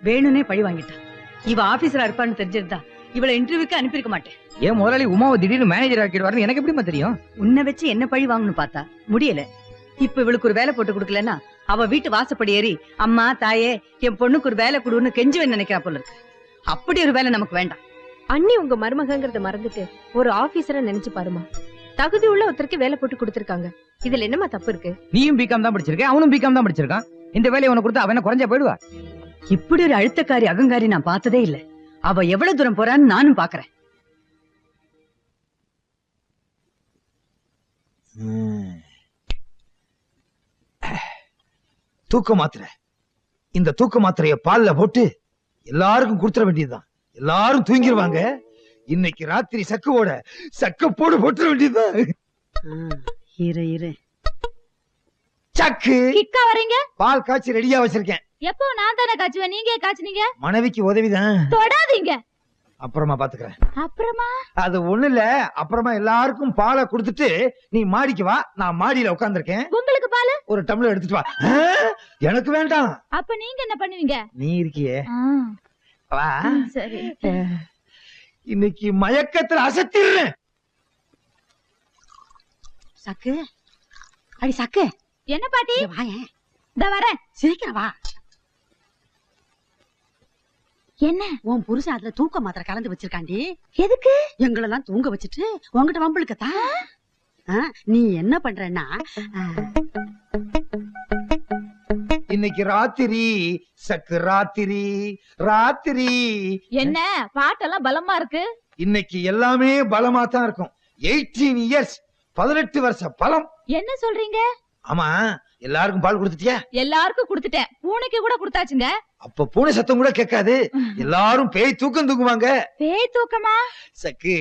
வேணும்னே பழி வாங்கிட்டான். இவ ஆபீசரா இருப்பான்னு தெரிஞ்சிருந்தா இவளை இன்டர்வியூக்கு அனுப்பியிருக்க மாட்டேன். ஏன் முதலாளி உமாவை திடீர்னு மேனேஜர் ஆக்கிடுவாருன்னு எனக்கு எப்படிமா தெரியும்? உன்னை வச்சு என்ன பழி வாங்கணும் பார்த்தா முடியல. இப்ப இவளுக்கு ஒரு வேலை போட்டு கொடுக்கலன்னா அவ வீட்டு வாசப்படி ஏறி அம்மா தாயே என் பொண்ணுக்கு ஒரு வேலை கொடுன்னு கெஞ்சுவேன்னு நினைக்கிறா போல இருக்கு. அப்படி ஒரு வேலை நமக்கு வேண்டாம். அண்ணி உங்க மருமகங்கிறத மறந்துட்டு ஒரு ஆபீசரா நினைச்சு பாருமா. தகுதி உள்ள ஒருத்தருக்கு வேலை போட்டு கொடுத்திருக்காங்க. இதுல என்னமா தப்பு இருக்கு? நீயும் பிகாம் தான் படிச்சிருக்க, அவனும் பிகாம் தான் படிச்சிருக்கான். இந்த வேலையை உனக்கு கொடுத்து அவன குறைஞ்சா போயிடுவா. இப்படி ஒரு அழுத்தக்காரி அகங்காரி நான் பார்த்ததே இல்ல. அவ எவ்வளவு தூரம் போறான்னு நானும் பாக்குறேன். தூக்க மாத்திரை. இந்த தூக்க மாத்திரைய பால்ல போட்டு எல்லாருக்கும் கொடுத்துட வேண்டியதுதான். எல்லாரும் தூங்கிடுவாங்க. இன்னைக்கு ராத்திரி சக்குவோட சக்க போடு போட்டுற வேண்டியதுதான். இரு இரு சக்கு கிக்கா வரீங்க? பால் காய்ச்சி ரெடியா வச்சிருக்கேன். எப்போ நான் தானே காய்ச்சுவேன், நீங்க காய்ச்சுனீங்க. மனைவிக்கு உதவிதான். தொடாதீங்க. அப்புறமா பாத்துக்கிறேன். அப்புறமா அது ஒண்ணு இல்ல. அப்புறமா எல்லாருக்கும் பாலை கொடுத்துட்டு நீ மாடிக்கு வா. நான் மாடியில உட்கார்ந்திருக்கேன். உங்களுக்கு பால் ஒரு டம்ளர் எடுத்துட்டு வா. எனக்கு வேண்டாம். அப்ப நீங்க என்ன பண்ணுவீங்க? நீ இருக்கியே வா. சரி. இன்னைக்கு மயக்கத்துல அசத்திடுறேன். சக்கு அடி சக்கு. என்ன பாட்டி? வாயேன். இந்த வரேன். சீக்கிரம் வா. என்ன? உன் புருஷன் அதுல தூக்க மாத்திரை கலந்து வச்சிருக்காண்டி. எதுக்கு? எங்களெல்லாம் தூங்க வச்சுட்டு உங்ககிட்ட வம்பளுக்கத்தான். நீ என்ன பண்றன்னா இன்னைக்கு ராத்திரி சக்கு ராத்திரி ராத்திரி. என்ன பாட்டெல்லாம் பலமா இருக்கு? இன்னைக்கு எல்லாமே பலமா தான் இருக்கும். 18 இயர்ஸ் 18 வருஷ பலம். என்ன சொல்றீங்க? ஆமா, எல்லாருக்கும் பால் கொடுத்துட்டியா? எல்லாருக்கும் கொடுத்துட்டேன். பூனைக்கு கூட கொடுத்தாச்சுங்க. அப்ப பூனை சத்தம் கூட கேட்காது. எல்லாரும் பேய் தூக்கம் தூங்குவாங்க. பேய் தூக்கமா? சக்கு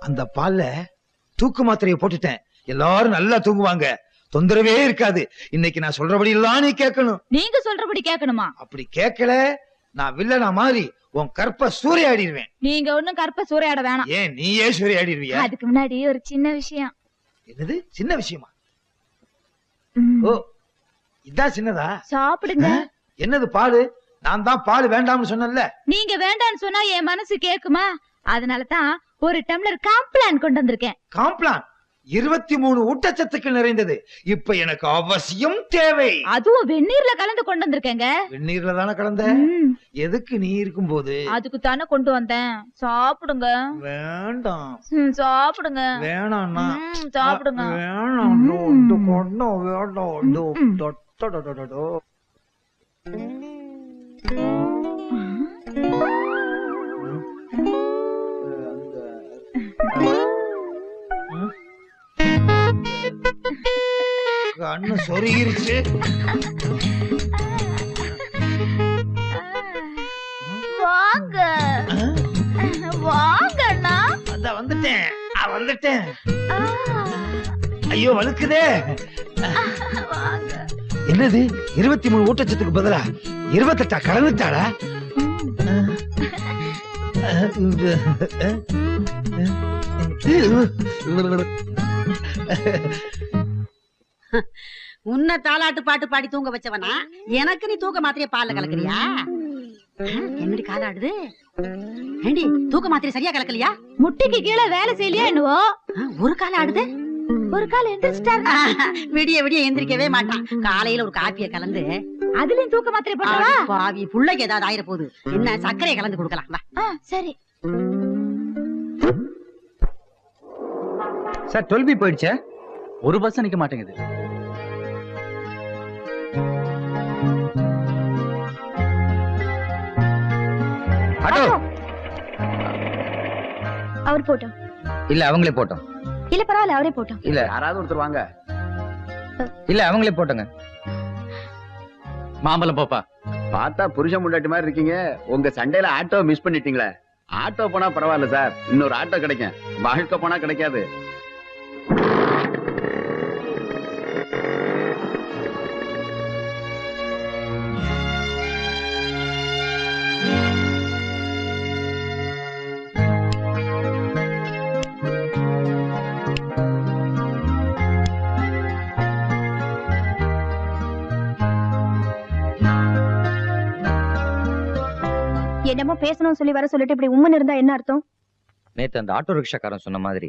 அந்த பால்ல தூக்க மாத்திரையை போட்டுட்டேன். எல்லாரும் நல்லா தூங்குவாங்க. தொந்தரவே இருக்காது. இன்னைக்கு நான் சொல்றபடி எல்லாம் நீ கேட்கணும். நீங்க சொல்றபடி கேட்கணுமா? அப்படி கேட்கல நான் வில்லனா மாறி உன் கற்ப சூறையாடிடுவேன். நீங்க ஒண்ணும் கற்ப சூறையாட வேணாம். ஏன் நீயே சூறையாடிடுவியா? அதுக்கு முன்னாடி ஒரு சின்ன விஷயம். என்னது சின்ன விஷயமா? ஓ இதான் சின்னதா? சாப்பிடுங்க. என்னது பால்? நான் தான் பால் வேண்டாம்னு சொன்னேன்ல. நீங்க வேண்டான்னு சொன்னா என் மனசு கேக்குமா? அதனாலதான் ஒரு டம்ளர் காம்ப்ளான் கொண்டு வந்திருக்கேன். காம்ப்ளான் 23 ஊட்டச்சத்துக்கள் நிறைந்தது. இப்ப எனக்கு அவசியம் தேவை. அதுவும் வெந்நீர்ல கலந்து கொண்டு வந்திருக்கேங்க. வெந்நீர்ல தானே கலந்த? எதுக்கு நீ இருக்கும் போது? அதுக்கு தானே கொண்டு வந்தேன். சாப்பிடுங்க. வேண்டாம். சாப்பிடுங்க. வேணாம்னா சாப்பிடுங்க. வேணாம். கண்ணு சொருகிருச்சு. வாங்க வாங்கண்ணா. அத வந்துட்டேன் வந்துட்டேன். ஐயோ வலுக்குதே. என்னது 23 ஊட்டச்சத்துக்கு பதிலா 28 கலந்துட்டாளா? உன்னை தாலாட்டு பாட்டு பாடி தூங்க வச்சவனா எனக்கு நீ தூக்க மாத்திரைய பால்ல கலக்குறியா? என்னடி காலாடுது? ஏண்டி தூக்க மாத்திரை சரியா கலக்கலையா? முட்டிக்கு கீழே வேலை செய்யலையா என்னவோ? ஒரு கால ஆடுது, ஒரு கால் எந்திரிச்சிட்டாரு. விடிய விடிய எந்திரிக்கவே மாட்டான். காலையில ஒரு காப்பிய கலந்து அதுலயும் தூக்க மாத்திரை போட்டவா? பாவி புள்ளைக்கு ஏதாவது ஆயிர போகுது. என்ன சர்க்கரையை கலந்து கொடுக்கலாம் வா. சரி சார் 12B போயிடுச்சே. ஒரு பஸ் நிக்க மாட்டேங்குது. ஆட்டோ அவர் போட்டோம். இல்ல அவங்களே போட்டோம். இல்ல பரவாயில்ல அவரே போட்டோம். இல்ல யாராவது ஒருத்தர் வாங்க. இல்ல அவங்களே போட்டோங்க. மாம்பழம் போப்பா. பார்த்தா புருஷன் முண்டாட்டி மாதிரி இருக்கீங்க. உங்க சண்டையில ஆட்டோ மிஸ் பண்ணிட்டீங்களே. ஆட்டோ போனா பரவாயில்ல சார், இன்னொரு ஆட்டோ கிடைக்கும். வாழ்க்கை போனா கிடைக்காது. என்னமோ பேசணும்னு சொல்லி வர சொல்லிட்டு இப்படி உம்முன்னு இருந்தா என்ன அர்த்தம்? நேத்து அந்த ஆட்டோ ரிக்ஷாக்காரன் சொன்ன மாதிரி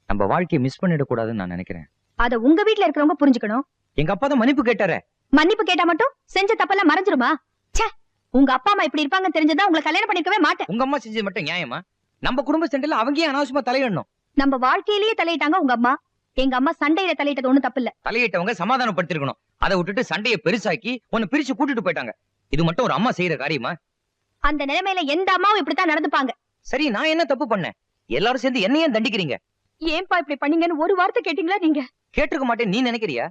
நம்ம வாழ்க்கையை மிஸ் பண்ணிடக்கூடாதுன்னு நான் நினைக்கிறேன். அத உங்க வீட்ல இருக்கிறவங்க புரிஞ்சுக்கணும். எங்க அப்பா தான் மன்னிப்பு கேட்டாரே. மன்னிப்பு கேட்டா மட்டும் செஞ்ச தப்பெல்லாம் மறைஞ்சிருமா? ச்சே, உங்க அப்பா அம்மா இப்படி இருப்பாங்க தெரிஞ்சதா உங்களை கல்யாணம் பண்ணிக்கவே மாட்டேன். உங்க அம்மா செஞ்சது மட்டும் நியாயமா? நம்ம குடும்ப சண்டையில அவங்க ஏன் அனாவசியமா தலையிடணும்? நம்ம வாழ்க்கையிலேயே தலையிட்டாங்க உங்க அம்மா. எங்க அம்மா சண்டையில தலையிட்டது ஒண்ணும் தப்பு இல்ல. தலையிட்டவங்க சமாதானப்படுத்திருக்கணும். அதை விட்டுட்டு சண்டையை பெருசாக்கி ஒன்னு பிரிச்சு கூட்டிட்டு போயிட்டாங்க. இது மட்டும் ஒரு அம்மா செய்யற காரியமா? அந்த நிலைமையில எந்த அம்மாவும் இப்படித்தான் நடந்துப்பாங்க. சரி, நான் என்ன தப்பு பண்ணேன்? எல்லாரும் சேர்ந்து என்ன ஏன் தண்டிக்கிறீங்க? ஏன்பா இப்படி பண்ணீங்கன்னு ஒரு வார்த்தை கேட்டீங்களா நீங்க? கேட்டிருக்க மாட்டேன் நீ நினைக்கிறியா?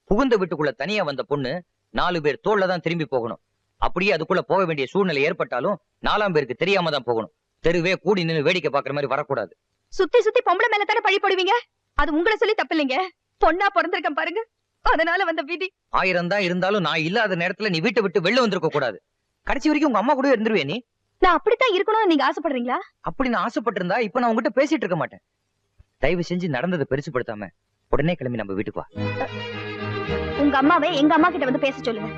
புகுந்த வீட்டுக்குள்ள தனியா வந்த பொண்ணு 4 பேர் தோல்ல தான் திரும்பி போகணும். அப்படியே அதுக்குள்ள போக வேண்டிய சூழ்நிலை ஏற்பட்டாலும் 4ஆம் பேருக்கு தெரியாம தான் போகணும். தெருவே கூடி நின்னு வேடிக்கை பாக்குற மாதிரி வரக்கூடாது. சுத்தி சுத்தி பொம்பளை மேல தானே பழி போடுவீங்க. அது உங்களை சொல்லி தப்பு இல்லைங்க. பொண்ணா பிறந்திருக்கேன் பாருங்க, அதனால வந்த விதி. 1000 தான் இருந்தாலும் நான் இல்லாத நேரத்துல நீ வீட்டை விட்டு வெளில வந்திருக்க கூடாது. கடைசி வரைக்கும் உங்க அம்மா கூட இருந்துருவே நீ. நான் அப்படித்தான் இருக்கணும்னு நீங்க ஆசைப்படுறீங்களா? அப்படி நான் ஆசைப்பட்டிருந்தா இப்ப நான் உங்ககிட்ட பேசிட்டு இருக்க மாட்டேன். தயவு செஞ்சு நடந்ததை பெருசுப்படுத்தாம உடனே கிளம்பி நம்ம வீட்டுக்கு வா. உங்க அம்மாவே எங்க அம்மா கிட்ட வந்து பேச சொல்லுங்க.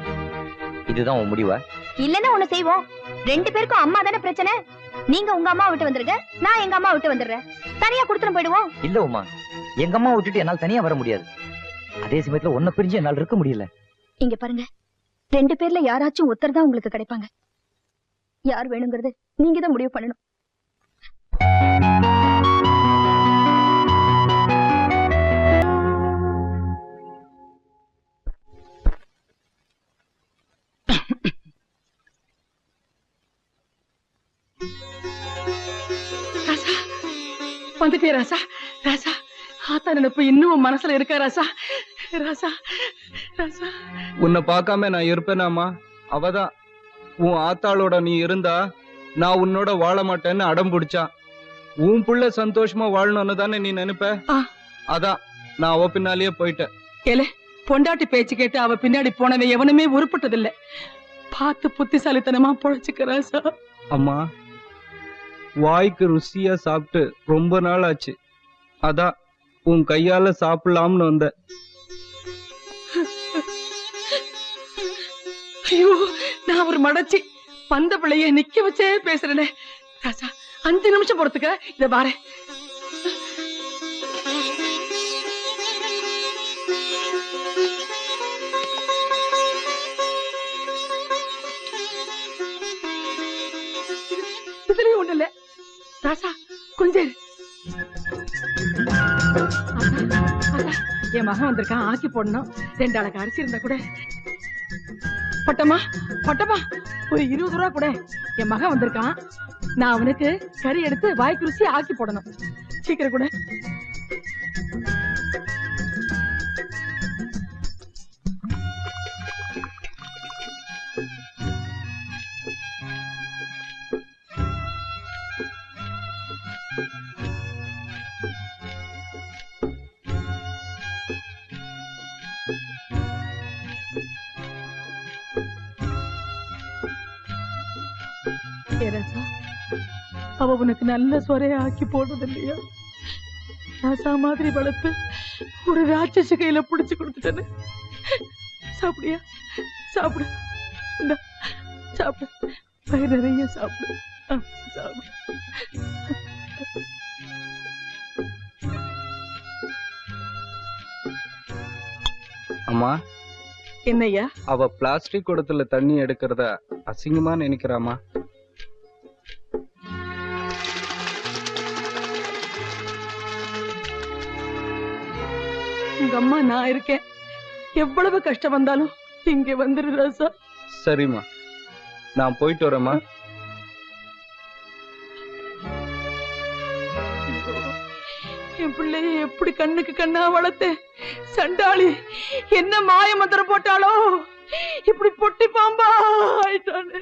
இதுதான் உன் முடிவா? இல்லன்னா ஒண்ணு செய்வோம். 2 பேருக்கும் அம்மா தானே பிரச்சனை. நீங்க உங்க அம்மா விட்டு வந்துருங்க, நான் எங்க அம்மா விட்டு வந்துடுறேன். தனியா குடுத்துட்டு போயிடுவோம். இல்ல உமா, எங்க அம்மா விட்டுட்டு என்னால தனியா வர முடியாது. அதே சமயத்துல ஒன்ன பிரிஞ்சு என்னால இருக்க முடியல. இங்க பாருங்க, 2 பேர்ல யாராச்சும் ஒருத்தர் தான் உங்களுக்கு கிடைப்பாங்க. யார் வேணுங்கிறது நீங்க தான் முடிவு பண்ணணும். வந்துட்டே ராசா. ராசா, ஆத்தா நினைப்பு இன்னும் மனசுல இருக்கா ராசா? ராசா, ராசா, உன்னை பார்க்காம நான் இருப்பேனாமா? அவதான் உன் ஆத்தாளோட நீ இருந்தா நான் உன்னோட வாழ மாட்டேன்னு அடம் பிடிச்சா. உன் புள்ள சந்தோஷமா வாழணும்னு தானே நீ நினைப்ப. அதான் நான் அவ பின்னாலேயே போயிட்டேன். ஏலே, பொண்டாட்டி பேச்சு கேட்டு அவ பின்னாடி போனவன் எவனுமே உருப்பட்டதில்லை. பார்த்து புத்திசாலித்தனமா பொழைச்சுக்க ராசா. அம்மா, வாய்க்கு ருசியா சாப்பிட்டு ரொம்ப நாள் ஆச்சு. அதான் உன் கையால சாப்பிடலாம்னு வந்த. ஐயோ, நான் ஒரு மடச்சி வந்த பிள்ளைய நிக்க வச்சே பேசுறேனே. ராசா, 5 நிமிஷம் பொறுத்துக்க, இத பாரு. இதுலயும் ஒண்ணு இல்ல ராசா, கொஞ்சம் என் மகன் வந்திருக்கான், ஆக்கி போடணும். 2 அழகு அரிசி இருந்தா கூட. பட்டமா, பட்டமா, ஒரு 20 ரூபா கூட. என் மகன் வந்திருக்கான், நான் அவனுக்கு கறி எடுத்து வாய்க்கு ருசி ஆக்கி போடணும். சீக்கிரம் கூட. ராசா, அவ உனக்கு நல்ல சொரைய ஆக்கி போடுறது இல்லையா? ராசா மாதிரி வளர்த்து ஒரு ராட்சச கையில புடிச்சு கொடுத்துட்டேன்னு. சாப்பிடியா? சாப்பிடு, சாப்பிடு, பயிர் நிறைய சாப்பிடு, சாப்பிடு. அம்மா, என்னய்யா? அவ பிளாஸ்டிக் குடத்துல தண்ணி எடுக்கிறத அசிங்கமா நினைக்கிறாமா? உங்க அம்மா நான் இருக்கேன். எவ்வளவு கஷ்டம் வந்தாலும் இங்க வந்துரு ராசா. சரிம்மா, நான் போயிட்டு வரேம்மா. என் பிள்ளைய எப்படி கண்ணுக்கு கண்ணா வளர்த்தேன். சண்டாளி என்ன மாய மந்திரம் போட்டாலோ இப்படி பொட்டி பாம்பா ஆயிட்டானே.